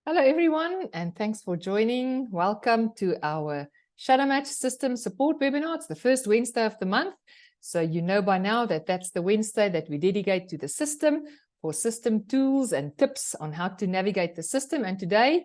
Hello, everyone, and thanks for joining. Welcome to our Shadowmatch System Support webinar. It's the first Wednesday of the month. So you know by now that that's the Wednesday that we dedicate to the system for system tools and tips on how to navigate the system. And today,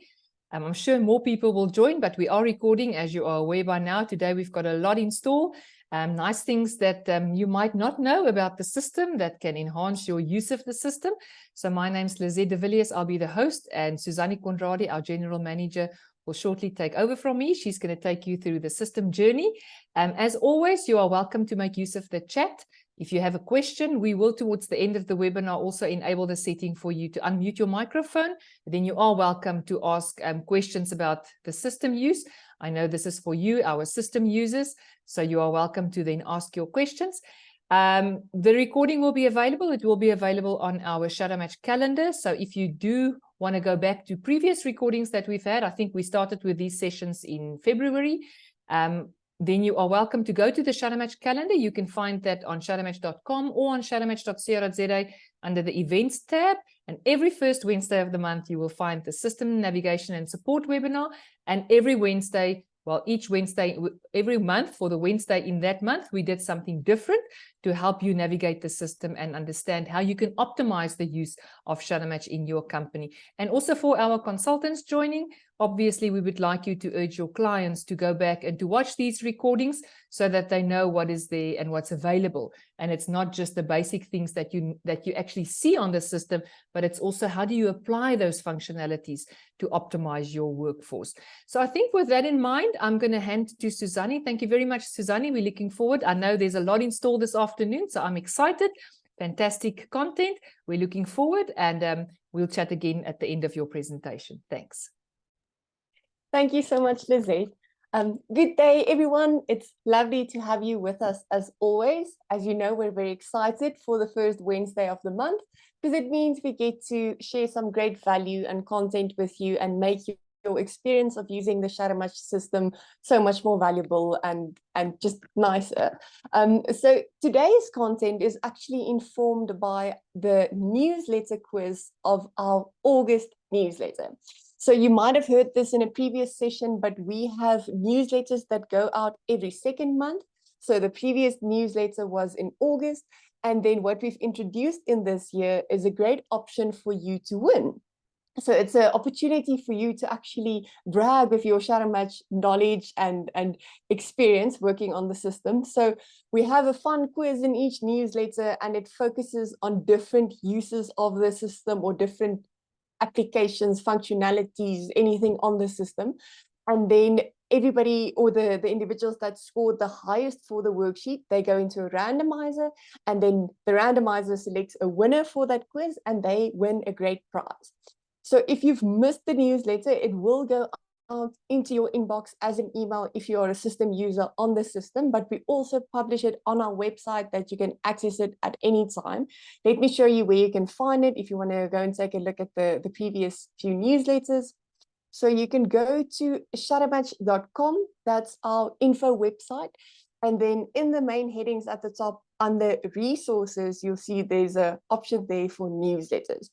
I'm sure more people will join, but we are recording, as you are aware by now. Today, we've got a lot in store. Nice things that you might not know about the system that can enhance your use of the system. So my name's Lizette de Villiers. I'll be the host, and Suzanne Conradi, our general manager, will shortly take over from me. She's going to take you through the system journey. As always, you are welcome to make use of the chat. If you have a question, we will, towards the end of the webinar, also enable the setting for you to unmute your microphone. Then you are welcome to ask questions about the system use. I know this is for you, our system users, so you are welcome to then ask your questions. The recording will be available. It will be available on our Shadowmatch calendar. So if you do want to go back to previous recordings that we've had, I think we started with these sessions in February, then you are welcome to go to the Shadowmatch calendar. You can find that on shadowmatch.com or on shadowmatch.co.za under the events tab. And every first Wednesday of the month, you will find the system navigation and support webinar. And every Wednesday, well, each Wednesday, every month for the Wednesday in that month, we did something different to help you navigate the system and understand how you can optimize the use of Shadowmatch in your company. And also for our consultants joining, obviously, we would like you to urge your clients to go back and to watch these recordings so that they know what is there and what's available. And it's not just the basic things that you actually see on the system, but it's also how do you apply those functionalities to optimize your workforce. So I think with that in mind, I'm going to hand to Suzanne. Thank you very much, Suzanne. We're looking forward. I know there's a lot installed this afternoon, so I'm excited. Fantastic content. We're looking forward, and we'll chat again at the end of your presentation. Thanks. Thank you so much, Lizette. Good day, everyone. It's lovely to have you with us as always. As you know, we're very excited for the first Wednesday of the month because it means we get to share some great value and content with you and make your experience of using the Shadowmatch system so much more valuable and just nicer. So today's content is actually informed by the newsletter quiz of our August newsletter. So you might have heard this in a previous session, but we have newsletters that go out every second month. So the previous newsletter was in August. And then what we've introduced in this year is a great option for you to win. So it's an opportunity for you to actually brag with your Shadowmatch knowledge and experience working on the system. So we have a fun quiz in each newsletter, and it focuses on different uses of the system or different applications, functionalities, anything on the system. And then everybody or the individuals that scored the highest for the worksheet, they go into a randomizer, and then the randomizer selects a winner for that quiz, and they win a great prize. So if you've missed the newsletter, it will go out into your inbox as an email if you are a system user on the system, but we also publish it on our website that you can access it at any time. Let me show you where you can find it if you want to go and take a look at the previous few newsletters. So you can go to shadowmatch.com. That's our info website. And then in the main headings at the top under resources, you'll see there's an option there for newsletters.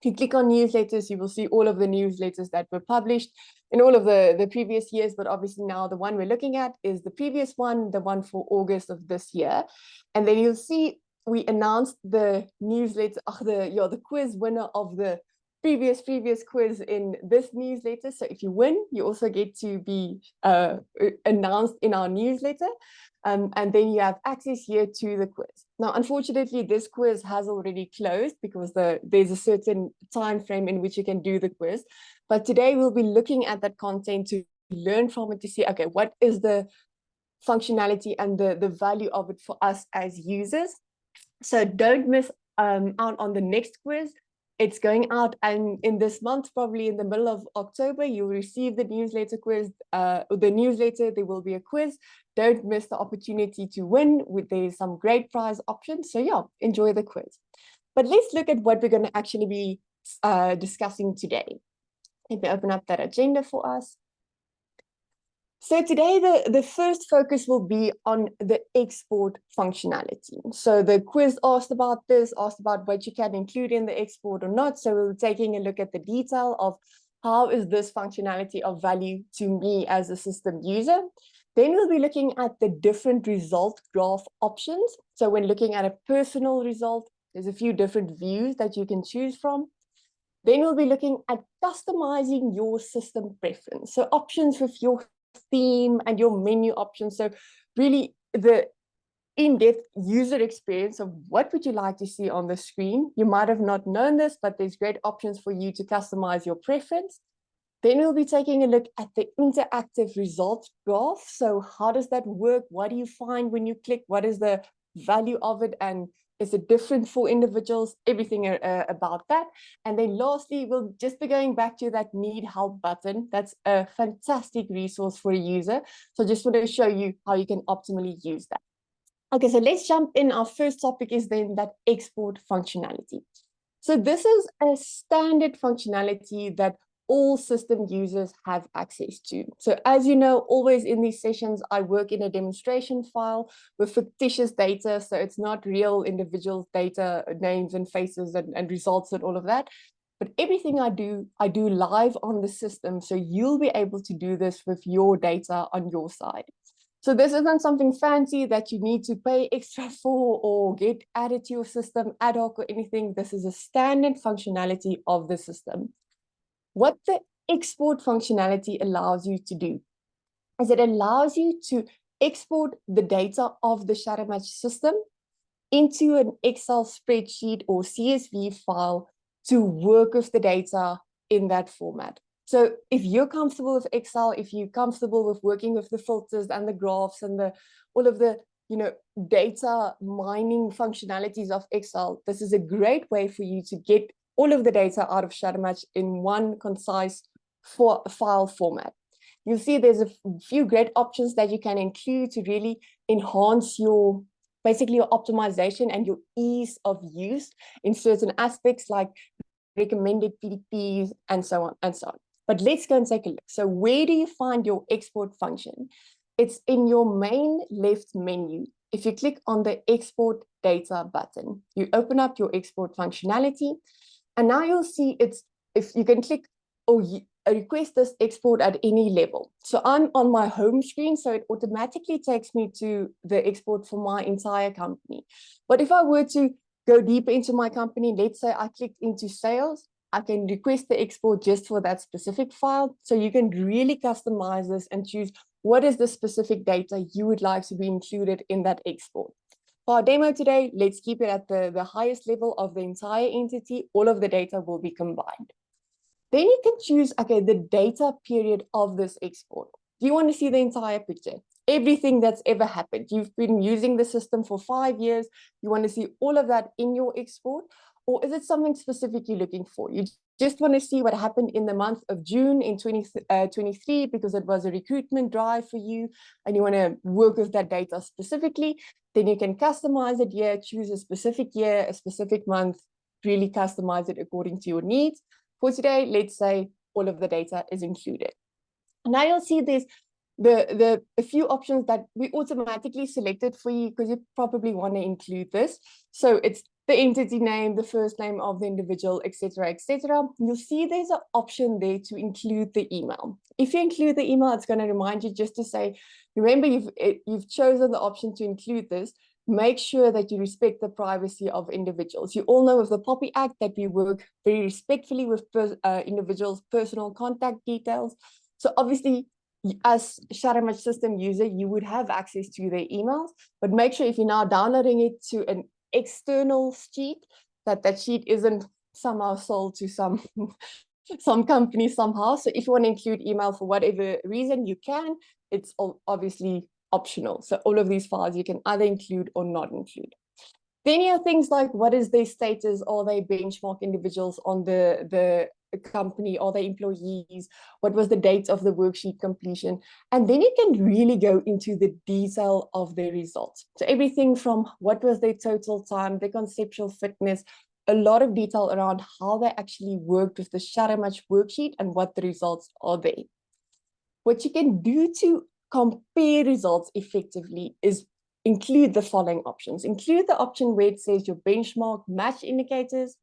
If you click on newsletters, you will see all of the newsletters that were published in all of the previous years, but obviously now the one we're looking at is the previous one, the one for August of this year. And then you'll see we announced the newsletter, the quiz winner of the previous quiz in this newsletter. So if you win, you also get to be announced in our newsletter. And then you have access here to the quiz. Now, unfortunately, this quiz has already closed because there's a certain time frame in which you can do the quiz. But today we'll be looking at that content to learn from it to see, okay, what is the functionality and the value of it for us as users. So don't miss out on the next quiz. It's going out, and in this month, probably in the middle of October, you'll receive the newsletter quiz. The newsletter, there will be a quiz. Don't miss the opportunity to win. There's some great prize options. So yeah, enjoy the quiz. But let's look at what we're going to actually be discussing today. Let me open up that agenda for us. So today, the first focus will be on the export functionality. So the quiz asked about this, asked about what you can include in the export or not. So we're taking a look at the detail of how is this functionality of value to me as a system user? Then we'll be looking at the different result graph options. So when looking at a personal result, there's a few different views that you can choose from. Then we'll be looking at customizing your system preference. So options with your theme and your menu options. So really the in-depth user experience of what would you like to see on the screen. You might have not known this, but there's great options for you to customize your preference. Then we'll be taking a look at the interactive results graph. So how does that work? What do you find when you click? What is the value of it? And is it different for individuals? Everything about that. And then lastly, we'll just be going back to that need help button. That's a fantastic resource for a user. So I just want to show you how you can optimally use that. Okay, so let's jump in. Our first topic is then that export functionality. So this is a standard functionality that all system users have access to. So as you know, always in these sessions, I work in a demonstration file with fictitious data. So it's not real individual data, names and faces and results and all of that. But everything I do live on the system. So you'll be able to do this with your data on your side. So this isn't something fancy that you need to pay extra for or get added to your system ad hoc or anything. This is a standard functionality of the system. What the export functionality allows you to do is it allows you to export the data of the Shadowmatch system into an Excel spreadsheet or CSV file to work with the data in that format. So if you're comfortable with Excel, if you're comfortable with working with the filters and the graphs and all of the data mining functionalities of Excel, this is a great way for you to get all of the data out of Shadowmatch in one concise file format. You'll see there's a few great options that you can include to really enhance basically your optimization and your ease of use in certain aspects like recommended PDPs and so on and so on. But let's go and take a look. So where do you find your export function? It's in your main left menu. If you click on the export data button, you open up your export functionality. And now you'll see if you can click or request this export at any level. So I'm on my home screen, so it automatically takes me to the export for my entire company. But if I were to go deeper into my company, let's say I clicked into sales, I can request the export just for that specific file. So you can really customize this and choose what is the specific data you would like to be included in that export. For our demo today, let's keep it at the highest level of the entire entity. All of the data will be combined. Then you can choose, okay, the data period of this export. Do you want to see the entire picture? Everything that's ever happened. You've been using the system for 5 years. You want to see all of that in your export? Or is it something specific you're looking for? You just want to see what happened in the month of June in 2023 because it was a recruitment drive for you and you want to work with that data specifically. Then you can customize it here, choose a specific year, a specific month, really customize it according to your needs. For today, let's say all of the data is included. Now you'll see there's a few options that we automatically selected for you because you probably want to include this. So it's the entity name, the first name of the individual, etc., etc. You'll see there's an option there to include the email. If you include the email, it's going to remind you just to say, remember you've chosen the option to include this. Make sure that you respect the privacy of individuals. You all know with the POPI Act that we work very respectfully with individuals' personal contact details. So obviously, as Shadowmatch system user, you would have access to their emails, but make sure if you're now downloading it to an external sheet, that sheet isn't somehow sold to some company somehow. So if you want to include email for whatever reason, you can. It's obviously optional. So all of these files you can either include or not include. Then you have things like what is their status? Are they benchmark individuals on the company? Are they employees? What was the date of the worksheet completion? And then you can really go into the detail of their results. So everything from what was their total time, their conceptual fitness, a lot of detail around how they actually worked with the Shadowmatch worksheet and what the results are there. What you can do to compare results effectively is include the following options. Include the option where it says your benchmark match indicators.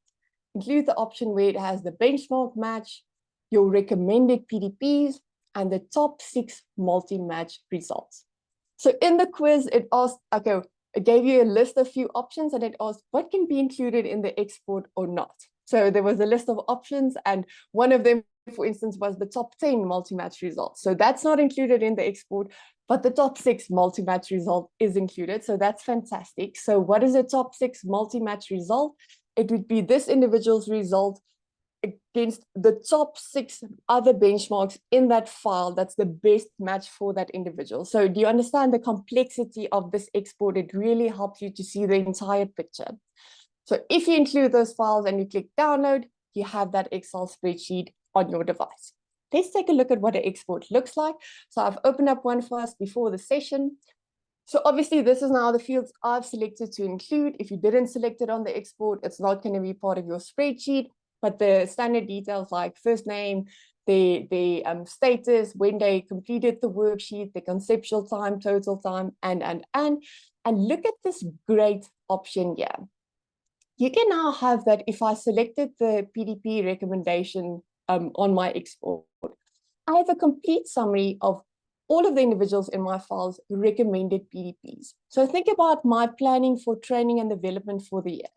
Include the option where it has the benchmark match, your recommended PDPs, and the top 6 multi-match results. So in the quiz, it asked, okay, it gave you a list of few options, and it asked what can be included in the export or not. So there was a list of options, and one of them, for instance, was the top 10 multi-match results. So that's not included in the export, but the top 6 multi-match result is included. So that's fantastic. So what is a top 6 multi-match result? It would be this individual's result against the top 6 other benchmarks in that file that's the best match for that individual. So do you understand the complexity of this export? It really helps you to see the entire picture. So if you include those files and you click download, you have that Excel spreadsheet on your device. Let's take a look at what an export looks like. So I've opened up one for us before the session. So obviously this is now the fields I've selected to include. If you didn't select it on the export, it's not going to be part of your spreadsheet, but the standard details like first name, the status, when they completed the worksheet, the conceptual time, total time, and look at this great option here. You can now have that if I selected the PDP recommendation on my export, I have a complete summary of all of the individuals in my files recommended PDPs. So think about my planning for training and development for the year.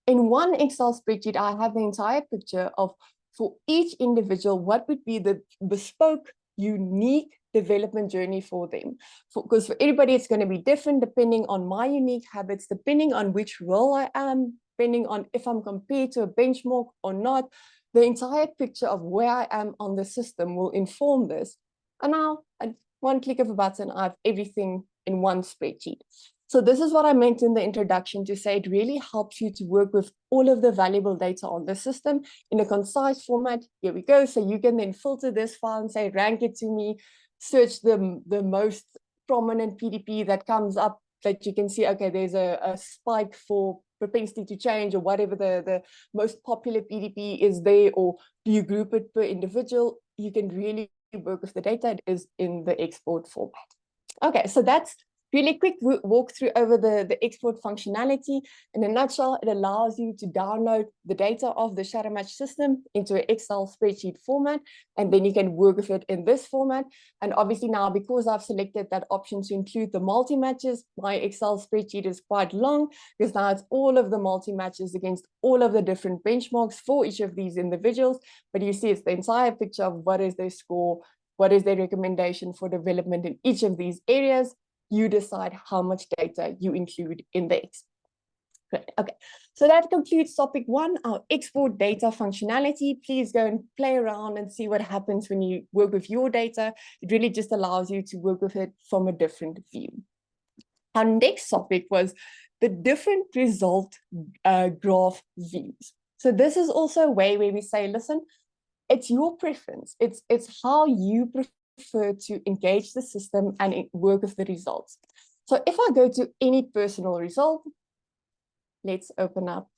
In one Excel spreadsheet, I have the entire picture of, for each individual, what would be the bespoke, unique development journey for them. Because for everybody, it's going to be different depending on my unique habits, depending on which role I am, depending on if I'm compared to a benchmark or not. The entire picture of where I am on the system will inform this. And now, at one click of a button, I have everything in one spreadsheet. So this is what I meant in the introduction to say it really helps you to work with all of the valuable data on the system in a concise format. Here we go. So you can then filter this file and say, rank it to me, search the most prominent PDP that comes up that you can see, okay, there's a spike for propensity to change or whatever the most popular PDP is there, or do you group it per individual? You can really work with the data. It is in the export format. Okay, so that's really quick walkthrough over the export functionality. In a nutshell, it allows you to download the data of the shadow match system into an Excel spreadsheet format, and then you can work with it in this format. And obviously now, because I've selected that option to include the multi-matches, my Excel spreadsheet is quite long, because now it's all of the multi-matches against all of the different benchmarks for each of these individuals. But you see, it's the entire picture of what is their score, what is their recommendation for development in each of these areas. You decide how much data you include in the export. Great. Okay, so that concludes topic 1, our export data functionality. Please go and play around and see what happens when you work with your data. It really just allows you to work with it from a different view. Our next topic was the different result graph views. So this is also a way where we say, listen, it's your preference. It's how you prefer to engage the system and work with the results. So if I go to any personal result, let's open up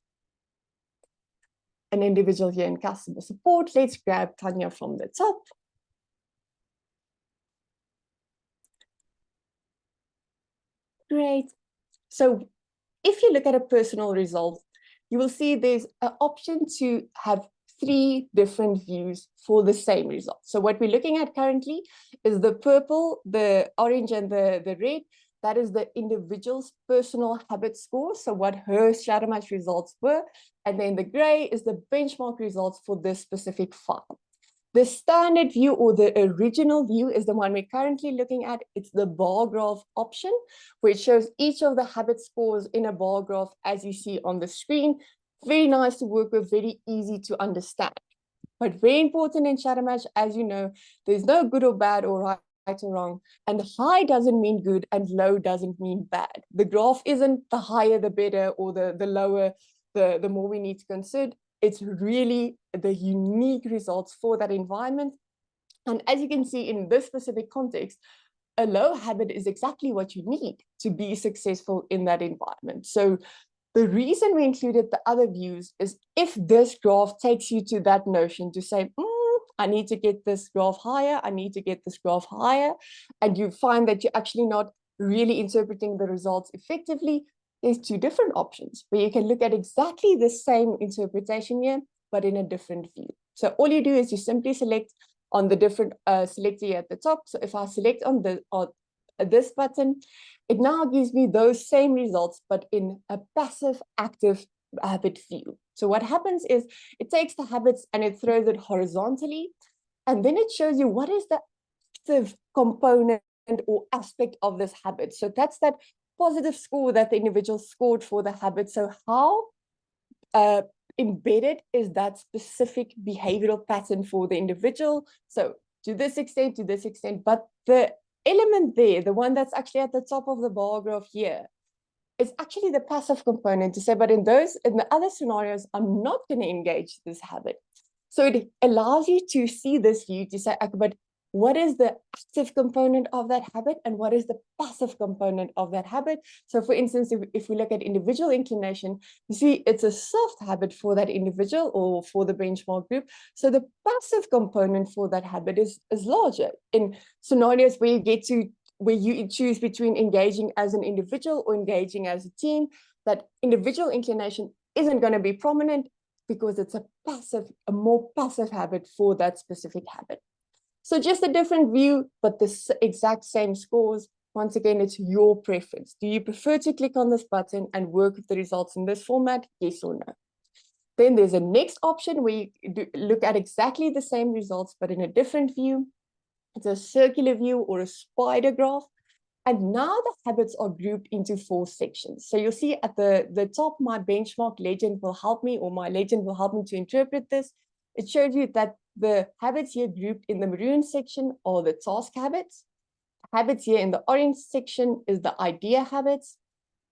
an individual here in customer support. Let's grab Tanya from the top. Great. So if you look at a personal result, you will see there's an option to have 3 different views for the same result. So what we're looking at currently is the purple, the orange, and the red. That is the individual's personal habit score, so what her shadow match results were. And then the gray is the benchmark results for this specific file. The standard view, or the original view, is the one we're currently looking at. It's the bar graph option, which shows each of the habit scores in a bar graph as you see on the screen. Very nice to work with, very easy to understand. But very important in shadow match, as you know, there's no good or bad or right or wrong. And high doesn't mean good and low doesn't mean bad. The graph isn't the higher the better, or the lower the more we need to consider. It's really the unique results for that environment. And as you can see in this specific context, a low habit is exactly what you need to be successful in that environment. So the reason we included the other views is if this graph takes you to that notion to say, I need to get this graph higher, I need to get this graph higher, and you find that you're actually not really interpreting the results effectively, there's 2 different options where you can look at exactly the same interpretation here, but in a different view. So all you do is you simply select on the different selector here at the top. So if I select on this button, it now gives me those same results, but in a passive active habit view. So what happens is it takes the habits and it throws it horizontally, and then it shows you what is the active component or aspect of this habit. So that's that positive score that the individual scored for the habit. So how embedded is that specific behavioral pattern for the individual? So to this extent, but the element there, the one that's actually at the top of the bar graph here, is actually the passive component to say, but in the other scenarios, I'm not going to engage this habit. So it allows you to see this view to say, okay, but what is the active component of that habit and what is the passive component of that habit? So for instance, if we look at individual inclination, you see it's a soft habit for that individual or for the benchmark group. So the passive component for that habit is larger. In scenarios where you choose between engaging as an individual or engaging as a team, that individual inclination isn't going to be prominent because it's a more passive habit for that specific habit. So just a different view, but the exact same scores. Once again, it's your preference. Do you prefer to click on this button and work with the results in this format? Yes or no? Then there's a next option where you look at exactly the same results, but in a different view. It's a circular view or a spider graph. And now the habits are grouped into 4 sections. So you'll see at the top, my benchmark legend will help me, or my legend will help me to interpret this. It shows you that the habits here grouped in the maroon section are the task habits. Habits here in the orange section is the idea habits.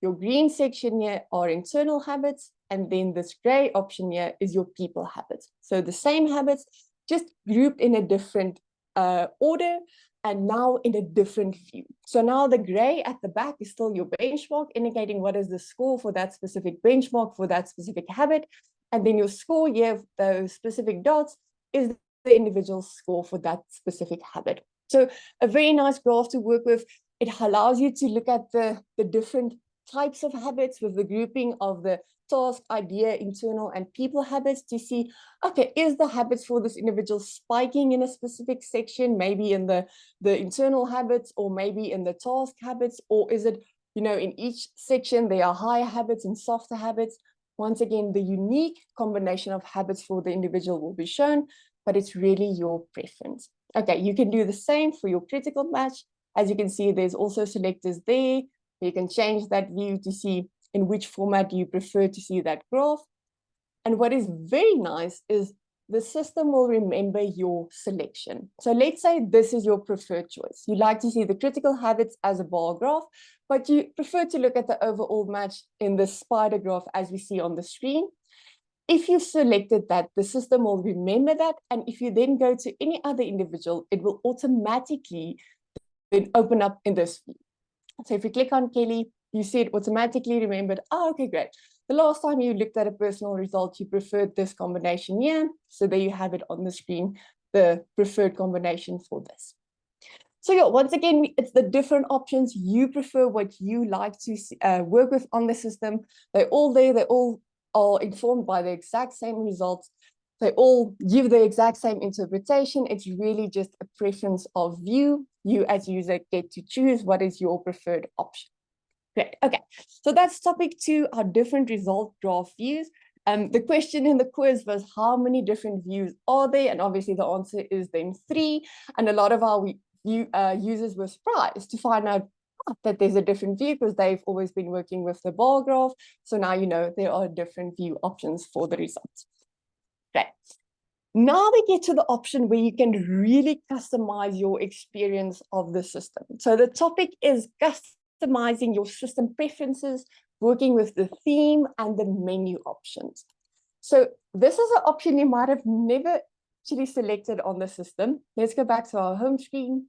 Your green section here are internal habits. And then this gray option here is your people habits. So the same habits, just grouped in a different order, and now in a different view. So now the gray at the back is still your benchmark, indicating what is the score for that specific benchmark for that specific habit. And then your score here, those specific dots, is the individual score for that specific habit. So a very nice graph to work with. It allows you to look at the different types of habits with the grouping of the task, idea, internal, and people habits to see, okay, is the habits for this individual spiking in a specific section, maybe in the internal habits, or maybe in the task habits, or is it, in each section there are higher habits and softer habits? Once again, the unique combination of habits for the individual will be shown, but it's really your preference. Okay, you can do the same for your critical match. As you can see, there's also selectors there. You can change that view to see in which format you prefer to see that graph. And what is very nice is the system will remember your selection. So let's say this is your preferred choice. You like to see the critical habits as a bar graph, but you prefer to look at the overall match in the spider graph as we see on the screen. If you selected that, the system will remember that. And if you then go to any other individual, it will automatically then open up in this view. So if you click on Kelly, you see it automatically remembered. Oh, okay, great. The last time you looked at a personal result, you preferred this combination here. So there you have it on the screen, the preferred combination for this. So yeah, once again, it's the different options. You prefer what you like to work with on the system. They're all there. They all are informed by the exact same results. They all give the exact same interpretation. It's really just a preference of view. You as user get to choose what is your preferred option. Great. Okay, so that's topic 2, our different result graph views. The question in the quiz was how many different views are there? And obviously the answer is then 3. And a lot of our users were surprised to find out that there's a different view because they've always been working with the bar graph. So now you know there are different view options for the results. Great. Now we get to the option where you can really customize your experience of the system. So the topic is customizing your system preferences, working with the theme and the menu options. So this is an option you might have never actually selected on the system. Let's go back to our home screen.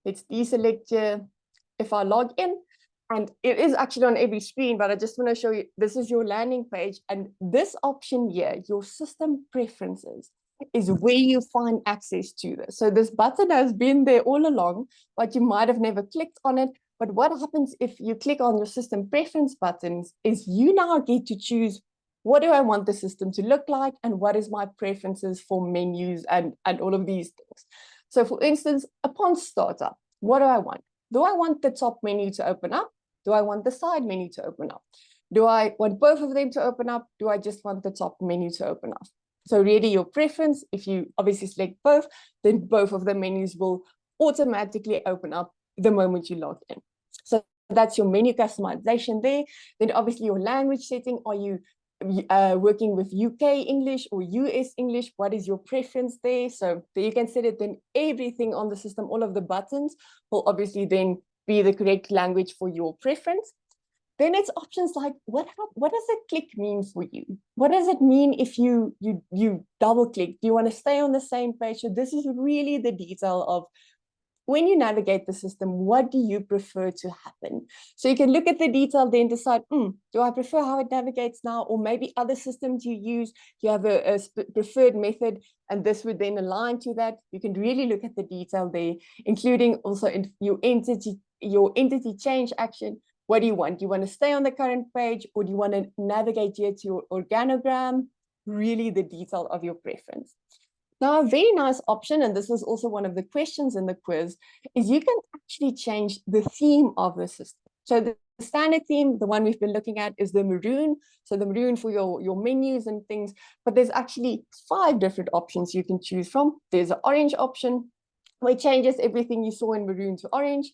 Let's deselect here. If I log in, and it is actually on every screen, but I just want to show you, this is your landing page. And this option here, your system preferences, is where you find access to this. So this button has been there all along, but you might have never clicked on it. But what happens if you click on your system preference buttons is you now get to choose what do I want the system to look like, and what is my preferences for menus and all of these things. So for instance, upon startup, what do I want? Do I want the top menu to open up? Do I want the side menu to open up? Do I want both of them to open up? Do I just want the top menu to open up? So really your preference, if you obviously select both, then both of the menus will automatically open up the moment you log in. So that's your menu customization there. Then obviously your language setting. Are you working with UK English or US English? What is your preference there? So there you can set it, then everything on the system, all of the buttons will obviously then be the correct language for your preference. Then it's options like, what does a click mean for you? What does it mean if you double click? Do you want to stay on the same page? So this is really the detail of when you navigate the system, what do you prefer to happen? So you can look at the detail, then decide, do I prefer how it navigates now? Or maybe other systems you use, you have a preferred method, and this would then align to that. You can really look at the detail there, including also in your entity change action. What do you want? Do you want to stay on the current page, or do you want to navigate here to your organogram? Really the detail of your preference. Now, a very nice option, and this was also one of the questions in the quiz, is you can actually change the theme of the system. So the standard theme, the one we've been looking at, is the maroon. So the maroon for your menus and things, but there's actually 5 different options you can choose from. There's an orange option, where it changes everything you saw in maroon to orange,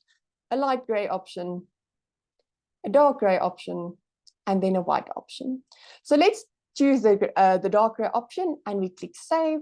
a light gray option, a dark gray option, and then a white option. So let's choose the dark gray option, and we click save.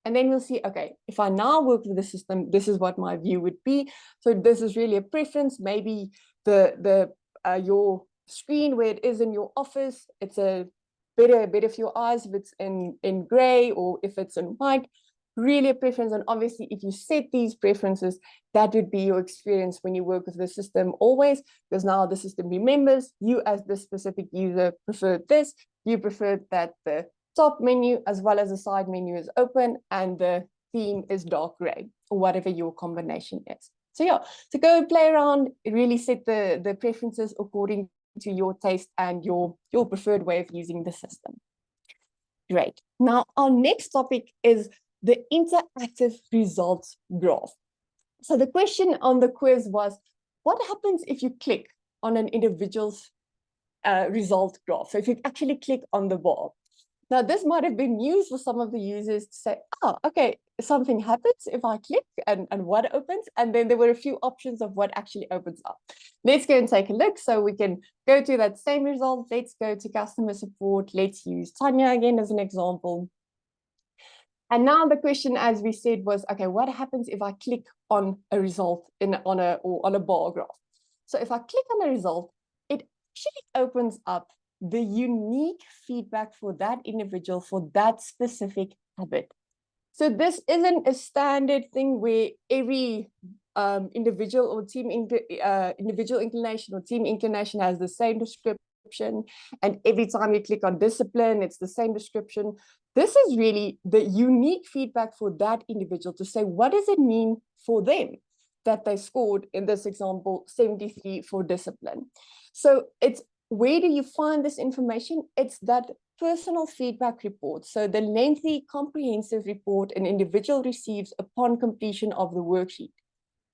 And then we'll see, okay, if I now work with the system, this is what my view would be. So this is really a preference. Maybe your screen where it is in your office, it's a better for your eyes if it's in gray or if it's in white. Really a preference. And obviously, if you set these preferences, that would be your experience when you work with the system always, because now the system remembers you as the specific user preferred this. You preferred that the top menu as well as the side menu is open and the theme is dark gray, or whatever your combination is. So yeah, so go play around, really set the preferences according to your taste and your preferred way of using the system. Great. Now our next topic is the interactive results graph. So the question on the quiz was, what happens if you click on an individual's result graph? So if you actually click on the bar. Now, this might have been used for some of the users to say, oh, okay, something happens if I click and what opens. And then there were a few options of what actually opens up. Let's go and take a look. So we can go to that same result. Let's go to customer support. Let's use Tanya again as an example. And now the question, as we said, was, okay, what happens if I click on a result on a bar graph? So if I click on a result, it actually opens up the unique feedback for that individual for that specific habit. So this isn't a standard thing where every individual or team individual inclination or team inclination has the same description, and every time you click on discipline, it's the same description. This is really the unique feedback for that individual to say, what does it mean for them that they scored, in this example, 73 for discipline? So it's, where do you find this information? It's that personal feedback report. So the lengthy, comprehensive report an individual receives upon completion of the worksheet,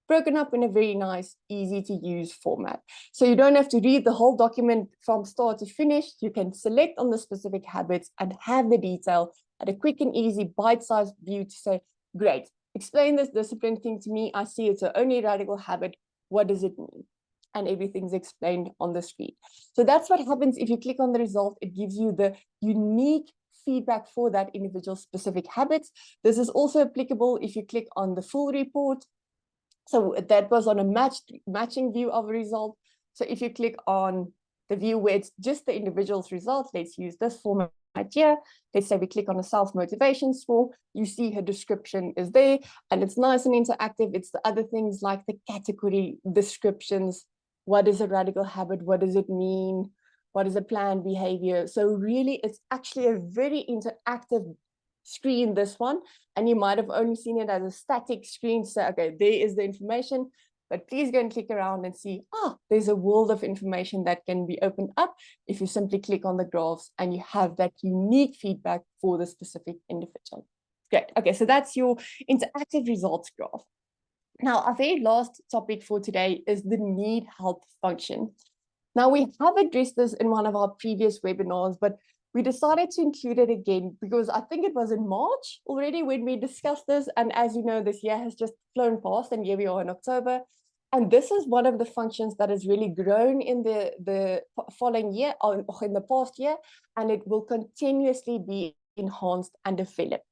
broken up in a very nice, easy to use format. So you don't have to read the whole document from start to finish. You can select on the specific habits and have the detail at a quick and easy bite-sized view to say, great, explain this discipline thing to me. I see it's an only radical habit. What does it mean? And everything's explained on the screen. So that's what happens if you click on the result. It gives you the unique feedback for that individual specific habits. This is also applicable if you click on the full report. So that was on a matching view of a result. So if you click on the view where it's just the individual's result, let's use this format here. Let's say we click on a self-motivation score, you see her description is there, and it's nice and interactive. It's the other things like the category descriptions. What is a radical habit? What does it mean? What is a planned behavior? So really, it's actually a very interactive screen, this one. And you might have only seen it as a static screen. So, okay, there is the information. but please go and click around and see, there's a world of information that can be opened up if you simply click on the graphs and you have that unique feedback for the specific individual. Great. Okay, so that's your interactive results graph. Now, our very last topic for today is the need help function. Now, we have addressed this in one of our previous webinars, but we decided to include it again because I think it was in March already when we discussed this. And as you know, this year has just flown past and here we are in October. And this is one of the functions that has really grown in the following year or in the past year, and it will continuously be enhanced and developed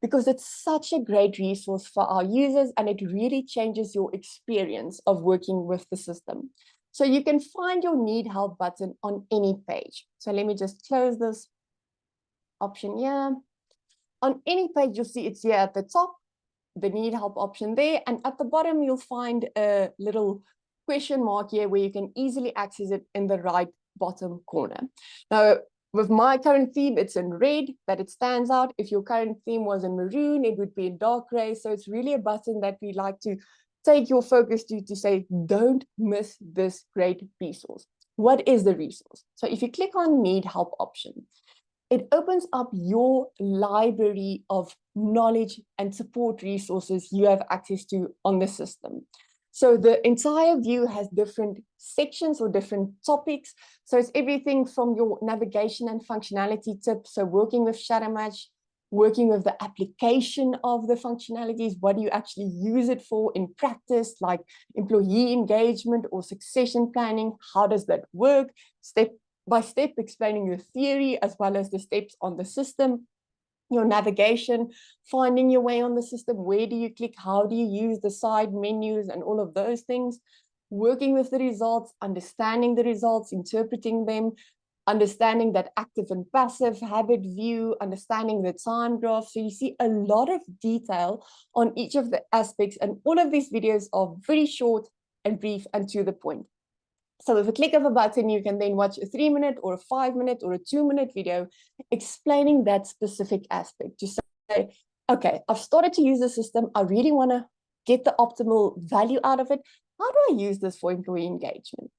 because it's such a great resource for our users and it really changes your experience of working with the system. So you can find your need help button on any page. So let me just close this option here. On any page, you'll see it's here at the top, the need help option there. And at the bottom, you'll find a little question mark here where you can easily access it in the right bottom corner. Now, with my current theme, it's in red that it stands out. If your current theme was in maroon, it would be in dark gray. So it's really a button that we like to take your focus to say, don't miss this great resource. What is the resource? So if you click on need help option, it opens up your library of knowledge and support resources you have access to on the system. So the entire view has different sections or different topics. So it's everything from your navigation and functionality tips. So working with Shadowmatch, working with the application of the functionalities, what do you actually use it for in practice, like employee engagement or succession planning, how does that work? Step by step, explaining your theory as well as the steps on the system, your navigation, finding your way on the system, where do you click, how do you use the side menus and all of those things, working with the results, understanding the results, interpreting them, understanding that active and passive habit view, understanding the time graph. So you see a lot of detail on each of the aspects, and all of these videos are very short and brief and to the point. So with a click of a button, you can then watch a 3-minute or a 5-minute or a 2-minute video explaining that specific aspect to say, okay, I've started to use the system. I really want to get the optimal value out of it. How do I use this for employee engagement?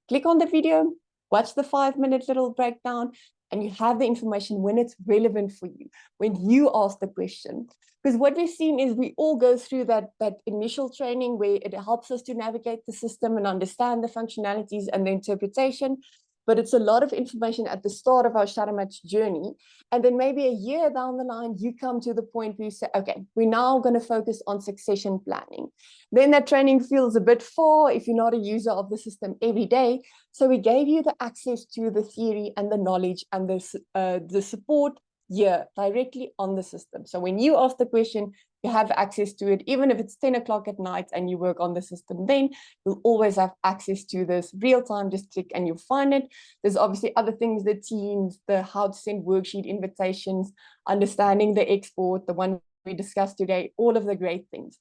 Click on the video, watch the 5-minute little breakdown, and you have the information when it's relevant for you, when you ask the question. Because what we've seen is we all go through that initial training where it helps us to navigate the system and understand the functionalities and the interpretation. But it's a lot of information at the start of our Shadowmatch journey. And then maybe a year down the line, you come to the point where you say, okay, we're now going to focus on succession planning. Then that training feels a bit far if you're not a user of the system every day. So we gave you the access to the theory and the knowledge and the support here directly on the system. So when you ask the question, you have access to it, even if it's 10 o'clock at night and you work on the system, then you'll always have access to this real time. Just click and you'll find it. There's obviously other things, the teams, the how to send worksheet invitations, understanding the export, the one we discussed today, all of the great things.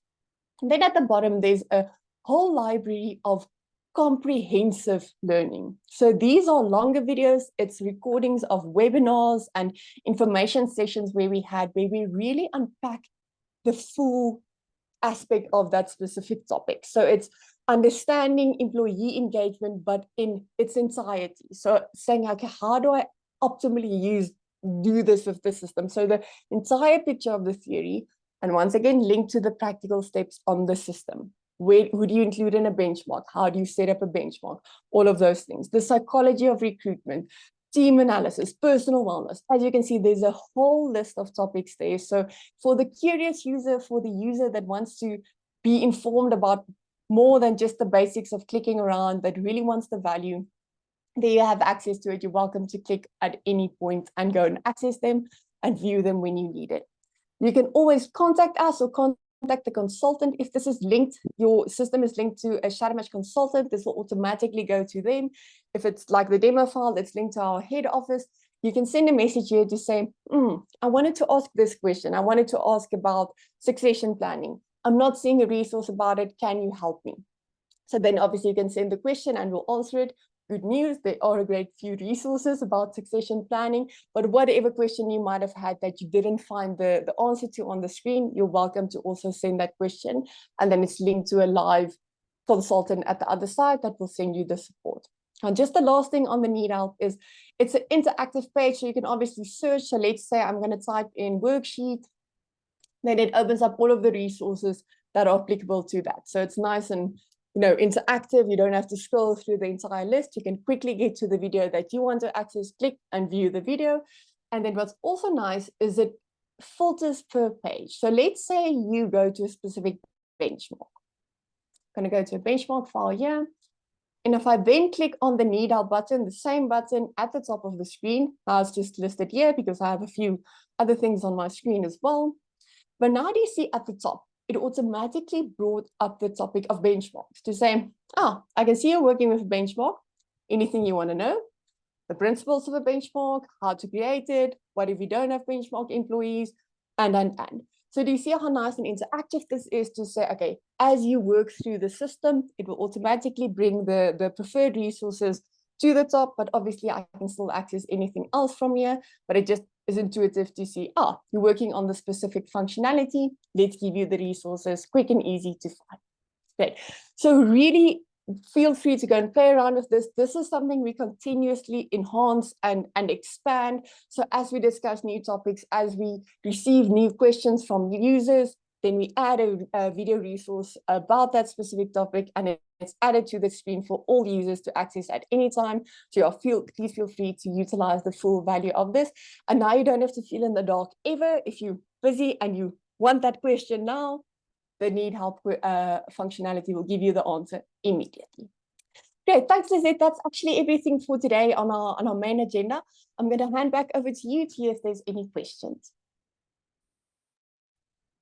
And then at the bottom, there's a whole library of comprehensive learning. So these are longer videos. It's recordings of webinars and information sessions where we really unpack the full aspect of that specific topic. So it's understanding employee engagement, but in its entirety. So saying, okay, how do I optimally do this with the system? So the entire picture of the theory, and once again, linked to the practical steps on the system. Who do you include in a benchmark? How do you set up a benchmark? All of those things. The psychology of recruitment, team analysis, personal wellness. As you can see, there's a whole list of topics there. So for the curious user, for the user that wants to be informed about more than just the basics of clicking around, that really wants the value, there you have access to it. You're welcome to click at any point and go and access them and view them when you need it. You can always contact us or contact the consultant. If this is linked, your system is linked to a Shadowmatch consultant, this will automatically go to them. If it's like the demo file, it's linked to our head office. You can send a message here to say, I wanted to ask this question. I wanted to ask about succession planning. I'm not seeing a resource about it. Can you help me? So then obviously you can send the question and we'll answer it. Good news, there are a great few resources about succession planning, but whatever question you might have had that you didn't find the answer to on the screen, you're welcome to also send that question. And then it's linked to a live consultant at the other side that will send you the support. And just the last thing on the Need Help is it's an interactive page, so you can obviously search. So let's say I'm going to type in worksheet, then it opens up all of the resources that are applicable to that. So it's nice and interactive. You don't have to scroll through the entire list. You can quickly get to the video that you want to access, click and view the video. And then what's also nice is it filters per page. So let's say you go to a specific benchmark. I'm going to go to a benchmark file here. And if I then click on the Need Help button, the same button at the top of the screen, now it's just listed here because I have a few other things on my screen as well. But now do you see at the top, it automatically brought up the topic of benchmarks to say, I can see you're working with a benchmark. Anything you want to know? The principles of a benchmark, how to create it, what if you don't have benchmark employees, and. So do you see how nice and interactive this is to say, okay, as you work through the system, it will automatically bring the preferred resources to the top, but obviously I can still access anything else from here, but it just is intuitive to see, you're working on the specific functionality. Let's give you the resources, quick and easy to find. Great. So really feel free to go and play around with this. This is something we continuously enhance and expand. So as we discuss new topics, as we receive new questions from users, then we add a video resource about that specific topic, and it's added to the screen for all users to access at any time. So please feel free to utilize the full value of this. And now you don't have to feel in the dark ever. If you're busy and you want that question now, the Need Help functionality will give you the answer immediately. Great, thanks, Lizette. That's actually everything for today on our main agenda. I'm going to hand back over to you to see if there's any questions.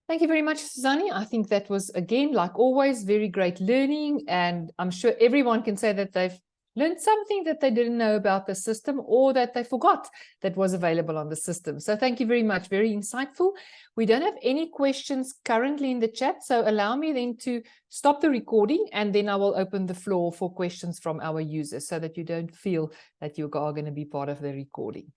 Thank you very much, Suzani. I think that was, again, like always, very great learning. And I'm sure everyone can say that they've learned something that they didn't know about the system or that they forgot that was available on the system. So thank you very much. Very insightful. We don't have any questions currently in the chat. So allow me then to stop the recording, and then I will open the floor for questions from our users so that you don't feel that you are going to be part of the recording.